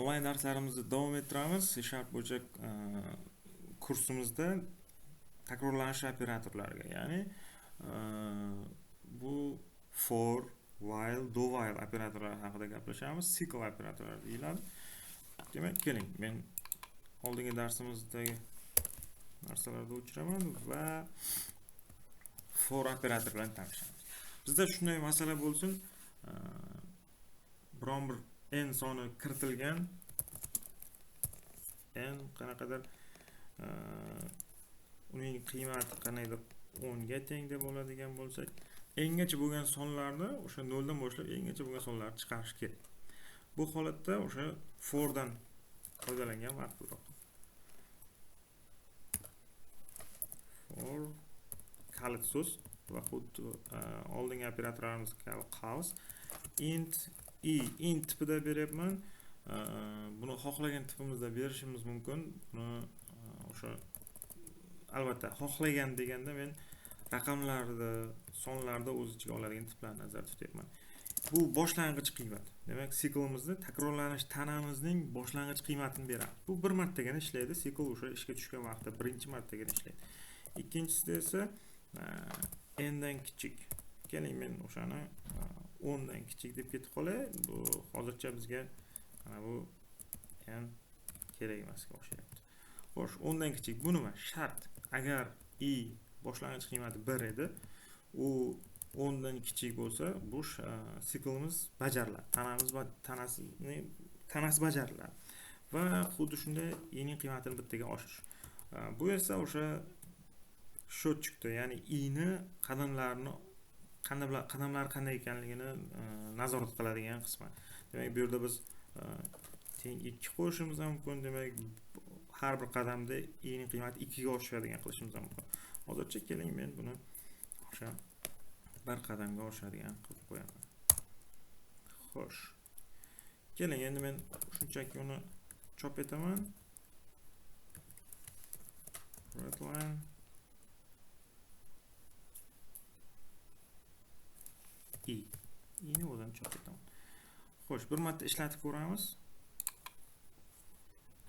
Onlayn darslarimizni davom ettiramiz. C# bo'yicha kursimizda takrorlanish operatorlariga, ya'ni bu for, while, do while operatorlari haqida gaplashamiz. Cycle operatorlari deyiladi. Demak, keling, men oldingi darsimizdagi narsalarni o'chiraman va for operator bilan tanishamiz. Bizda shunday masala bo'lsin, biron bir n soni kiritilgan, n qanaqadir uning qiymati qanaqadir 10 ga teng deb oladigan bo'lsak, engacha bo'lgan sonlarni o'sha 0 dan boshlab engacha bo'lgan sonlarni chiqarish kerak. Bu holatda o'sha for dan foydalangan ma'qulroq. For kalit so'z va xuddi oldingi operatorlarimiz kabi qavs int int tipida beryapman. Buni xohlagan tipimizda berishimiz mumkin. Buni o'sha albatta xohlagan deganda men raqamlarda, sonlarda o'z ichiga oladigan tiplarni nazarda tutyapman. Bu boshlang'ich qiymat. Demak, siklimizni takrorlanish tanamizning boshlang'ich qiymatini beradi. Bu bir martagina ishlaydi. Sikl o'sha ishga tushgan vaqtda birinchi martagina ishlaydi. Ikkinchisida esa n dan kichik. Keling, men o'shani 10 dan kichik deb ketib qolay. Bu hozircha bizga mana bu n kerak emasga o'xshayapti. Xo'sh, 10 dan kichik. Bu nima? Shart. Agar i boshlang'ich qiymati 1 edi, u 10 dan kichik bo'lsa, bu siklimiz bajariladi. Tanasi bajariladi. Va xuddi shunday i ning qiymatini bittaga oshirish. Bu esa o'sha счетчикda, ya'ni i ni qadamlari qanday ekanligini nazorat qiladigan qismi. Demak, bu yerda biz teng 2 qo'yishimiz mumkin. Demak, har bir qadamda i ning qiymati 2 ga oshadigan qilishimiz mumkin. Hozircha keling, men buni o'sha bir qadamga oshadigan qilib qo'yaman. Xo'sh. Keling, endi men shunchaki uni chop etaman. Redline i ni o'zini chop etaman. Xo'sh, bir marta ishlatib ko'ramiz.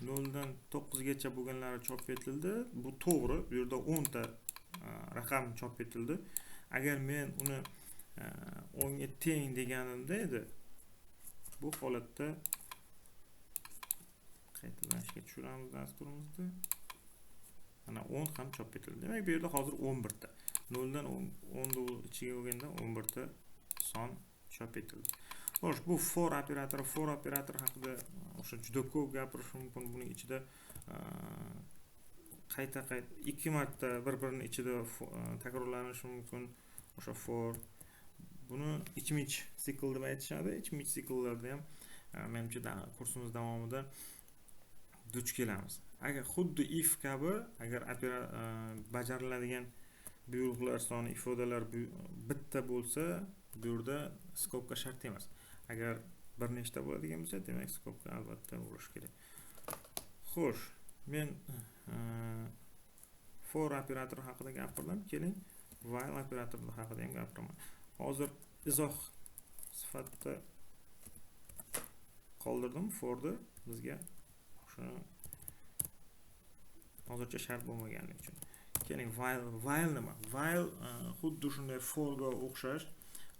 0 dan 9 gacha bo'lganlari chop etildi. Bu to'g'ri. Bu yerda 10 ta raqam chop etildi. Agar men uni 10 ga teng deganimda edi, bu holatda qaytalanishga tushiramiz dasturimizda. Mana 10 ham chop etildi. Demak, bu yerda hozir 11 ta. 0 dan 10 ichiga bo'lganda 11 ta son chop etildi. Xo'sh, bu for operatori haqida o'sha juda ko'p gapirish mumkin. Buning ichida qayta 2 marta bir-birini ichida takrorlanishi mumkin. O'sha for buni ichmich sikl deb aytishadi. Ichmich sikllarda ham menimcha kursimiz davomida duch kelamiz. Agar xuddi if kabi, agar bajariladigan buyruqlar soni, ifodalar bitta bo'lsa, bu yerda skopka shart emas. Agar bir nechta bo'ladigan bo'lsa, demak skopka albatta urish kerak. Xo'sh, men for operatori haqida gapirdim. Keling, while operatori haqida ham gapiraman. Hozir izoh sifatida qoldirdim forni bizga shuni hozircha shart bo'lmaganligi uchun. Keling, while nima? While xuddi shunday forga o'xshash,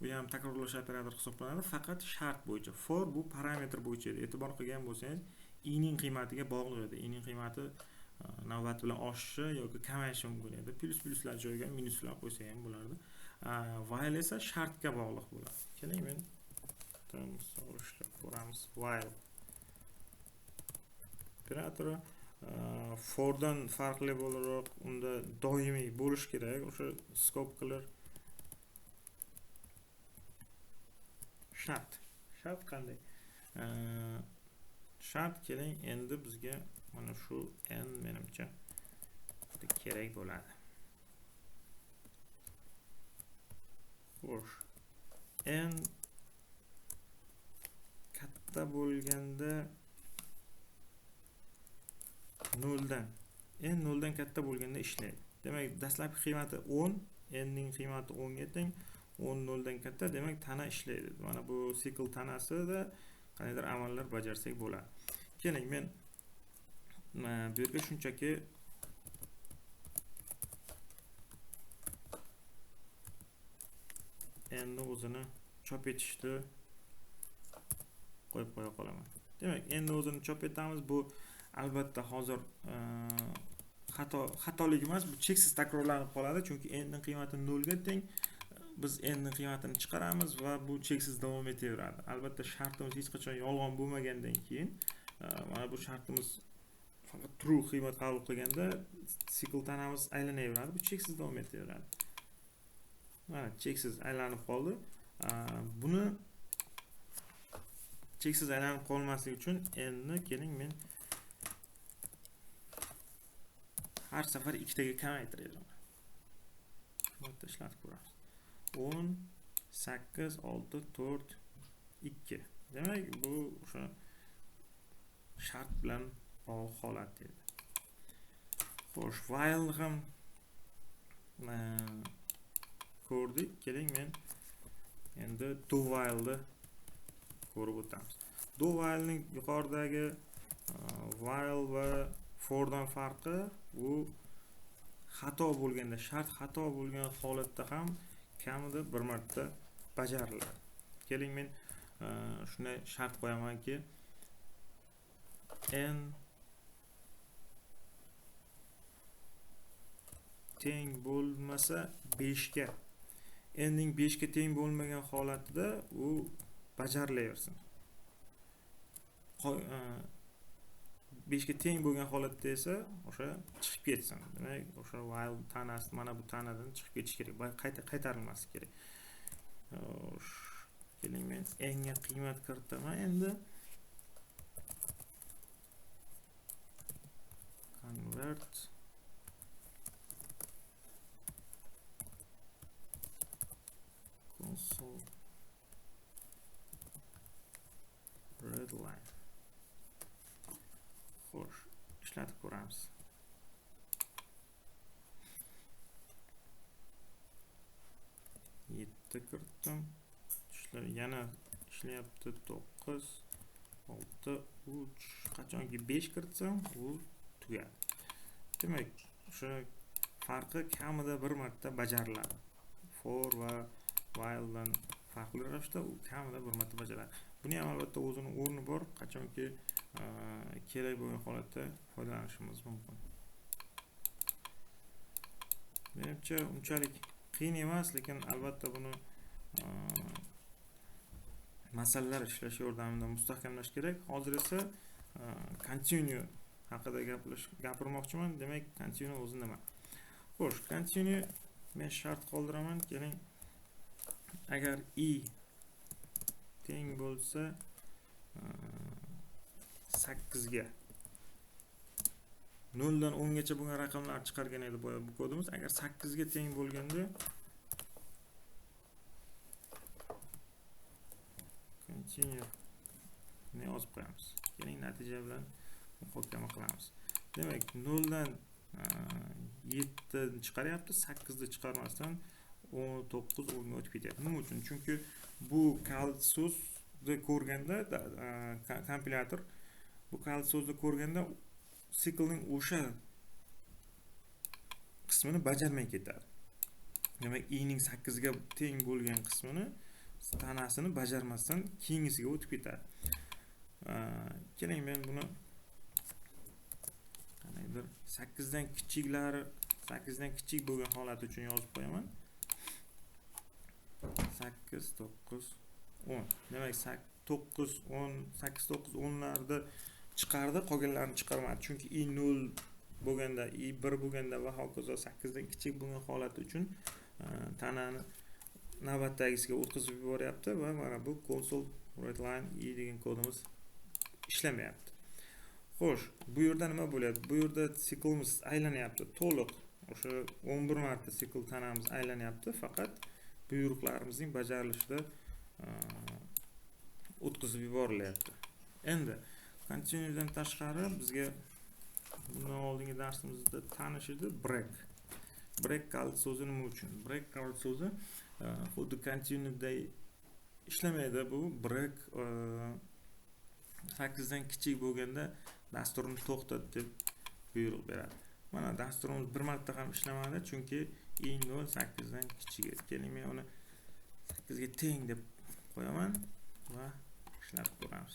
bu ham takrorlash operatori hisoblanadi, faqat shart bo'yicha. For bu parametr bo'yicha edi. E'tibor qilgan bo'lsangiz, i ning qiymatiga bog'liq edi. I ning qiymati navbat bilan oshishi yoki kamayishi mumkin edi. Pluslar joyiga minuslar qo'ysa ham bo'lardi. While esa shartga bog'liq bo'ladi. Keling, men misol ishlab ko'ramiz. While operatori for dan farqli bo'laroq, unda doimiy bo'lish kerak. O'sha skopkalar shart qanday? Shart keling, endi bizga mana shu n menimcha kerak bo'ladi. Xo'sh, n katta bo'lganda 0 dan n 0 dan katta bo'lganda ishlaydi. Demak, dastlabki qiymati 10, n ning qiymati 10 ga teng. 10 0 dan katta, demak tana ishlaydi. Mana bu sikl tanasida qandaydir amallar bajarsak bo'ladi. keling men bu yerga shunchaki endi o'zini chop etishni qo'yib qo'ya qolaman. Demak, endi o'zini chop etamiz. Bu albatta hozir xatolik emas, bu cheksiz takrorlanib qoladi, chunki endning qiymati 0 ga teng. Biz endning qiymatini chiqaramiz va bu cheksiz davom etaveradi. Albatta shartimiz hech qachon yolg'on bo'lmagandan keyin, mana bu shartimiz faqat true qiymat qabul qilganda sikl tanamiz aylanaveradi, bu cheksiz davom etaveradi. Mana cheksiz aylanib qoldi. Buni cheksiz aylanib qolmasligi uchun endi keling men har safar 2 taga kamaytiraman. Shuni ishlatib ko'ramiz. 10 8 6 4 2. Demak, bu o'sha shart bilan bog'liq holat edi. Xo'sh, while ham ko'rdik. Keling men endi do while'ni ko'rib o'tamiz. Do while'ning yuqoridagi while va for'dan farqi, u xato bo'lganda, shart xato bo'lgan holatda ham kamida bir marta bajariladi. Keling men shunday shart qo'yamanki, n teng bo'lmasa 5 ga. N'ning 5 ga teng bo'lmagan holatida u bajarilaversin. 5 ga teng bo'lgan holatda esa o'sha chiqib ketsin. Demak, o'sha while tanasi mana bu tanadan chiqib ketish kerak. Qaytarilmasi kerak. Keling men n ga qiymat kiritaman endi. Convert console readline. Xo'sh, ishlatib ko'ramiz. Yetti kiritdim. Yana ishlayapti. 9 6 3 qachonki 5 kiritsam u tugadi. Demak, o'sha farqi kamida bir marta bajariladi. For va while dan farqli ravishda u kamida bir marta bajaradi. Buni ham albatta o'zining o'rni bor, qachonki kerak bo'lgan holatda foydalanishimiz mumkin. Menimcha unchalik qiyin emas, lekin albatta buni masalalar ishlash yordamida mustahkamlash kerak. Hozir esa continue haqida gapirmoqchiman. Demak, continue o'zi nima? Xo'sh, continue men shart qoldiraman. Keling, agar i teng bo'lsa 8 ga 0 dan 10 gacha bo'lgan raqamlarni chiqargan edi bu kodimiz. Agar 8 ga teng bo'lganda continue ni yozib qo'yamiz. Keling, natija bilan muhokama qilamiz. Demak, 0 dan 7 ni chiqaryapti, 8 ni chiqarmasdan 19 o'rniga o'tib ketyapti. Nima uchun? Chunki bu kalit so'zni ko'rganda kompilyatör bu kalit so'zni ko'rganda siklning o'sha qismini bajarmay ketadi. Demak, i ning 8 ga teng bo'lgan qismini tanasini bajarmasdan keyingisiga o'tib ketadi. Keling, men buni qanaydir 8 dan kichik bo'lgan holat uchun yozib qo'yaman. 8 9 10. Demak, 9 10 8 9 10 larda chiqardi, qolganlarini chiqarmadi. Chunki i 0 bo'lganda, i 1 bo'lganda va hokazo 8 dan kichik bo'lgan holat uchun tanani navbatdagisiga o'tkazib yuboryapti va mana bu console readline i degan kodimiz ishlamayapti. Xo'sh, bu yerda nima bo'ladi? Bu yerda siklimiz aylanyapti to'liq. O'sha 11 marta sikl tanamiz aylanyapti, faqat buyruqlarimizning bajarilishida o'tkazib yuborilyapti. Endi continue dan tashqari bizga bundan oldingi darsimizda tanish edi break. Break kalit so'zi nima uchun? Break kalit so'zi xuddi continue day ishlamaydi. Bu break 8 dan kichik bo'lganda dasturni to'xtat deb buyruq beradi. Mana dasturimiz bir marta ham ishlamadi, chunki i0 8 dan kichik edi. Keling, men uni 8 ga teng deb qo'yaman va ishlatib ko'ramiz.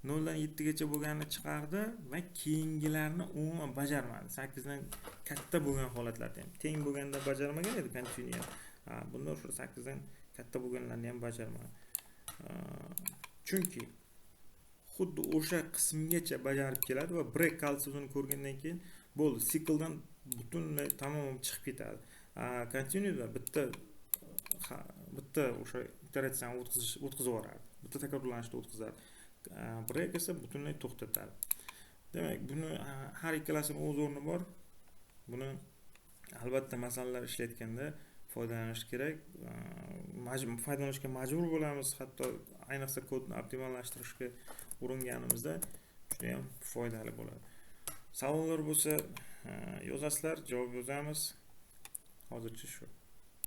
0 dan 7 gacha bo'lganini chiqardi va keyingilarni umuman bajarmadi. 8 dan katta bo'lgan holatlarda ham teng bo'lganda bajarmagan edi continue. Bunda o'sha 8 dan katta bo'lganlarni ham bajarmadi. Chunki xuddi o'sha qismgacha bajarib keladi va break kalsiyni ko'rgandan keyin bo'ldi, sikldan butunlay tamomlan chiqib ketadi. Continue da bitta o'sha iteratsiyani o'tkazib yuboradi. Bitta takrorlanishni o'tkazadi. Break esa butunlay to'xtatadi. Demak, buni har ikkalasining o'z o'rni bor. Buni albatta masalalar ishlayotganda foydalanish kerak. Foydalanishga majbur bo'lamiz, hatto ayniqsa kodni optimallashtirishga uringanimizda juda ham foydali bo'ladi. Savollar bo'lsa yozasizlar, javob yozamiz. Hozircha shu.